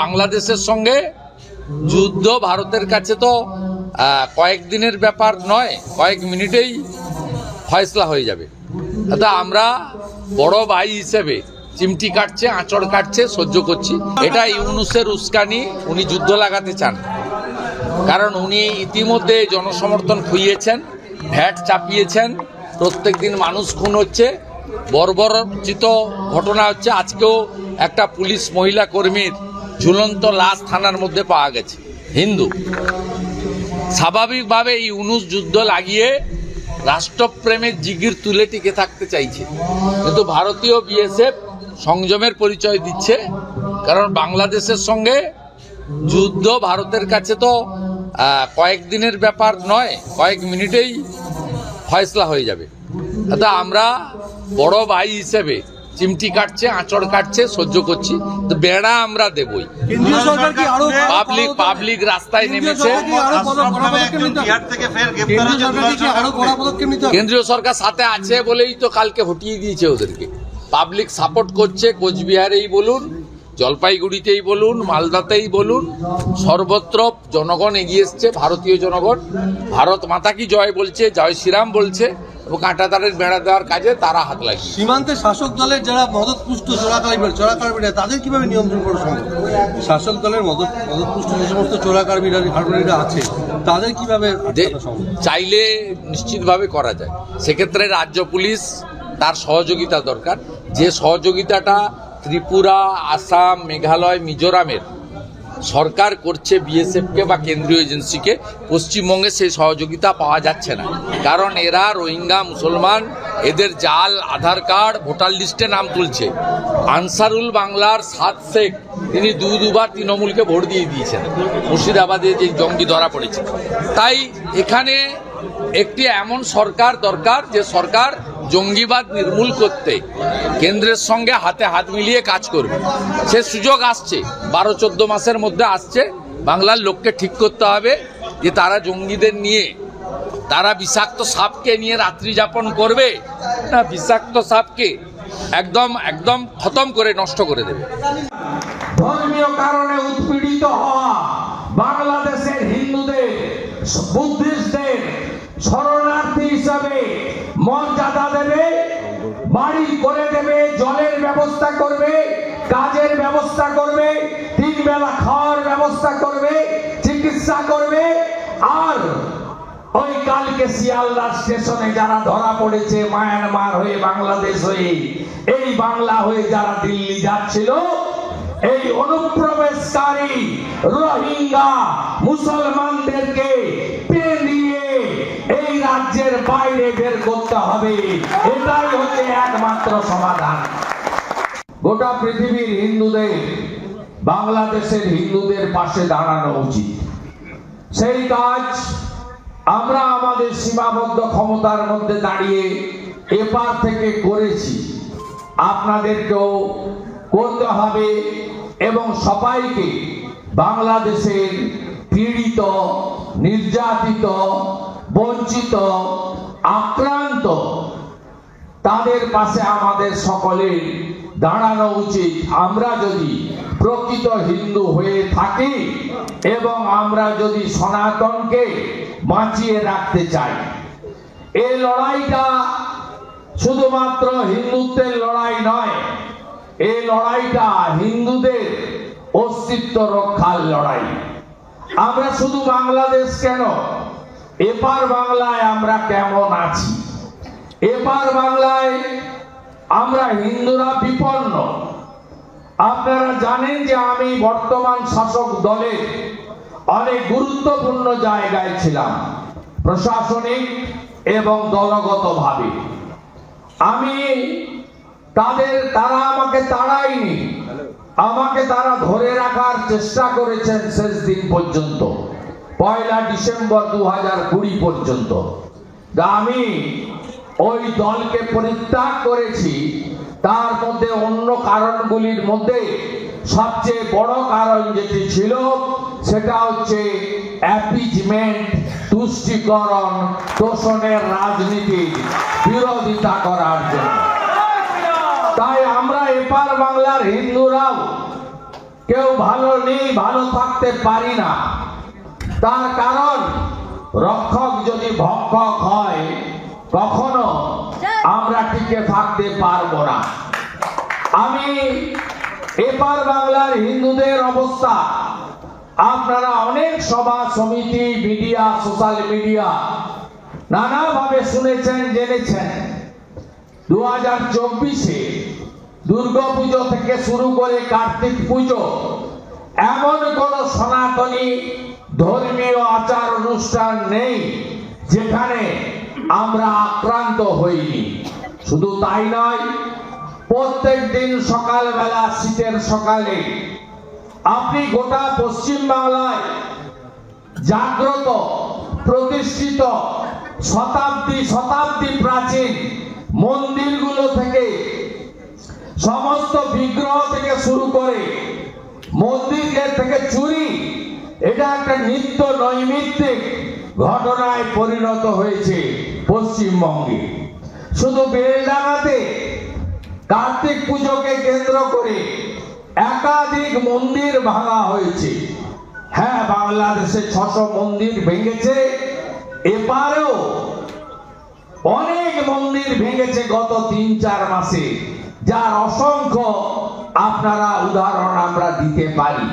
বাংলাদেশের সঙ্গে যুদ্ধ ভারতের কাছে তো কয়েকদিনের ব্যাপার নয়, কয়েক মিনিটেই ফয়সলা হয়ে যাবে। তা আমরা বড় ভাই হিসেবে চিমটি কাটছে, আঁচড় কাটছে, সহ্য করছি। এটা ইউনূসের উস্কানি, উনি যুদ্ধ লাগাতে চান, কারণ উনি ইতিমধ্যে জনসমর্থন খুইয়েছেন, ভ্যাট চাপিয়েছেন, প্রত্যেক দিন মানুষ খুন হচ্ছে, বর্বরচিত ঘটনা হচ্ছে। আজকেও একটা পুলিশ মহিলা কর্মীর ঝুলন্ত লাশ থানার মধ্যে পাওয়া গেছে, হিন্দু। স্বাভাবিকভাবে ইউনূস যুদ্ধ লাগিয়ে রাষ্ট্রপ্রেমের জিগির তুলে টিকে থাকতে চাইছে, কিন্তু ভারতীয় বিএসএফ সংযমের পরিচয় দিচ্ছে, কারণ বাংলাদেশের সঙ্গে যুদ্ধ ভারতের কাছে তো কয়েকদিনের ব্যাপার নয়, কয়েক মিনিটেই ফয়সলা হয়ে যাবে। তা আমরা বড় ভাই হিসেবে চিমটি কাটছে, আঁচড় কাটছে, সহ্য করছি। তো বেড়া আমরা দেবই। পাবলিক রাস্তায় নেমেছে, কেন্দ্রীয় সরকার সাথে আছে বলেই তো কালকে হটিয়ে দিয়েছে ওদেরকে। পাবলিক সাপোর্ট করছে, কোচবিহারেই বলুন, জলপাইগুড়িতেই বলুন, মালদাতেই বলুন, সর্বত্র জনগণ এগিয়ে এসছে। ভারতীয় জনগণ ভারত মাতা কি জয় বলছে, জয় শ্রীরাম বলছে, এবং কাঁটাতারের বেড়া দেওয়ার কাজে তারা হাত লাগিয়ে। সীমান্তে শাসক দলের যারা মদতপুষ্ট চোরাকারবিরা তাদের কিভাবে নিয়ন্ত্রণ করা সম্ভব? শাসক দলের মদতপুষ্ট যে সমস্ত চোরাকারবিরা আছে তাদের কিভাবে চাইলে নিশ্চিতভাবে করা যায়। সেক্ষেত্রে রাজ্য পুলিশ তার সহযোগিতা দরকার, যে সহযোগিতাটা ত্রিপুরা, আসাম, মেঘালয়, মিজোরামের সরকার করছে বিএসএফকে বা কেন্দ্রীয় এজেন্সিকে, পশ্চিমবঙ্গে সেই সহযোগিতা পাওয়া যাচ্ছে না। কারণ এরা রোহিঙ্গা মুসলমান, এদের জাল আধার কার্ড, ভোটার লিস্টে নাম তুলছে। আনসারুল বাংলার সাদ শেখ, তিনি দুবার তৃণমূলকে ভোট দিয়ে দিয়েছেন মুর্শিদাবাদে যে জঙ্গি ধরা পড়েছে। তাই এখানে একটি এমন সরকার দরকার যে সরকার জঙ্গিবাদ নির্মূল করতে কেন্দ্রের সঙ্গে হাতে হাত মিলিয়ে কাজ করবে। সে সুযোগ আসছে, 12-14 মাসের মধ্যে আসছে। বাংলার লোককে ঠিক করতে হবে যে তারা জঙ্গিদের নিয়ে, তারা বিষাক্ত সাপকে নিয়ে রাত্রি যাপন করবে না বিষাক্ত সাপকে একদম খতম করে নষ্ট করে দেবে। ধর্মীয় কারণে উৎপীড়িত হওয়া বাংলাদেশের হিন্দুদের, বুদ্ধিস্টদের শরণার্থী হিসাবে মর্যাদা দেবে, বাড়ি করে দেবে, জলের ব্যবস্থা করবে, কাজের ব্যবস্থা করবে, 3 বেলা খাওয়ার ব্যবস্থা করবে, চিকিৎসা করবে। আর ওই কালকে শিয়ালদা স্টেশনে যারা ধরা পড়েছে মায়ানমার হয়ে, বাংলাদেশ হয়ে, এই বাংলা হয়ে যারা দিল্লি যাচ্ছিল, এই অনুপ্রবেশকারী রোহিঙ্গা মুসলমানদেরকে পেলিয়ে এই রাজ্যের বাইরে বের করতে হবে। এটাই হচ্ছে একমাত্র সমাধান। গোটা পৃথিবীর হিন্দুদের বাংলাদেশের হিন্দুদের পাশে দাঁড়ানো উচিত। সেই কাজ আমরা আমাদের সীমাবদ্ধ ক্ষমতার মধ্যে দাঁড়িয়ে এপার থেকে করেছি, আপনাদেরকেও করতে হবে। এবং সবাইকে বাংলাদেশের পীড়িত, নির্যাতিত, বঞ্চিত, আক্রান্ত তাদের পাশে আমাদের সকলের দাঁড়ানো উচিত। আমরা যদি প্রকৃত হিন্দু হয়ে থাকি এবং আমরা যদি সনাতনকে বাঁচিয়ে রাখতে চাই, এই লড়াইটা শুধুমাত্র হিন্দুত্বের লড়াই নয়, এই লড়াইটা হিন্দুদের অস্তিত্ব রক্ষার লড়াই। আমরা শুধু বাংলাদেশ কেন, এপার বাংলায় আমরা কেমন আছি, এপার বাংলায় আমরা হিন্দুরা বিপন্ন। আপনারা জানেন যে আমি বর্তমান শাসক দলের অনেক গুরুত্বপূর্ণ জায়গায় ছিলাম, প্রশাসনিক এবং দলগতভাবে। তারা আমাকে তাড়ায়নি, আমাকে তারা ধরে রাখার চেষ্টা করেছেন শেষ দিন পর্যন্ত, 1 ডিসেম্বর 2020 পর্যন্ত। আমি ওই দলকে পরিত্যাগ করেছি। তার মধ্যে অন্য কারণগুলির মধ্যে সবচেয়ে বড় কারণ যেটি ছিল সেটা হচ্ছে অ্যাপিজমেন্ট, তুষ্টিকরণ, তোষণের রাজনীতির বিরোধিতা করার জন্য। তাই আমরা এপার বাংলার হিন্দুরাও কেউ ভালো নেই, ভালো থাকতে পারি না। তার কারণ রক্ষক যদি ভক্ষক হয় কখনো আমরা টিকে থাকতে পারবো না। আমি এপার বাংলার হিন্দুদের অবস্থা আপনারা অনেক সভা সমিতি, মিডিয়া, সোশ্যাল মিডিয়া নানাভাবে শুনেছেন, জেনেছেন। 2024-এ দুর্গাপুজো থেকে শুরু করে কার্তিক পুজো এমন কোন সনাতনী ধর্মীয় আচার অনুষ্ঠান নেই যেখানে আমরা আক্রান্ত হইনি। শুধু তাই নয়, প্রত্যেক দিন সকালবেলা, শীতের সকালে আপনি গোটা পশ্চিম বাংলায় জাগ্রত, প্রতিষ্ঠিত শতাব্দী শতাব্দী প্রাচীন মন্দিরগুলো থেকে, সমস্ত বিগ্রহ থেকে শুরু করে মন্দিরের থেকে চুরি, এটা একটা নিত্য নৈমিত্তিক ঘটনায় পরিণত হয়েছে পশ্চিমবঙ্গে। শুধু বেলডাঙাতে কার্তিক পুজোকে কেন্দ্র করে একাধিক মন্দির ভাঙা হয়েছে। হ্যাঁ, বাংলাদেশে 600 মন্দির ভেঙেছে, এপারেও অনেক মন্দির ভেঙেছে গত 3-4 মাসে, যার অসংখ্য আপনারা উদাহরণ আমরা দিতে পারি।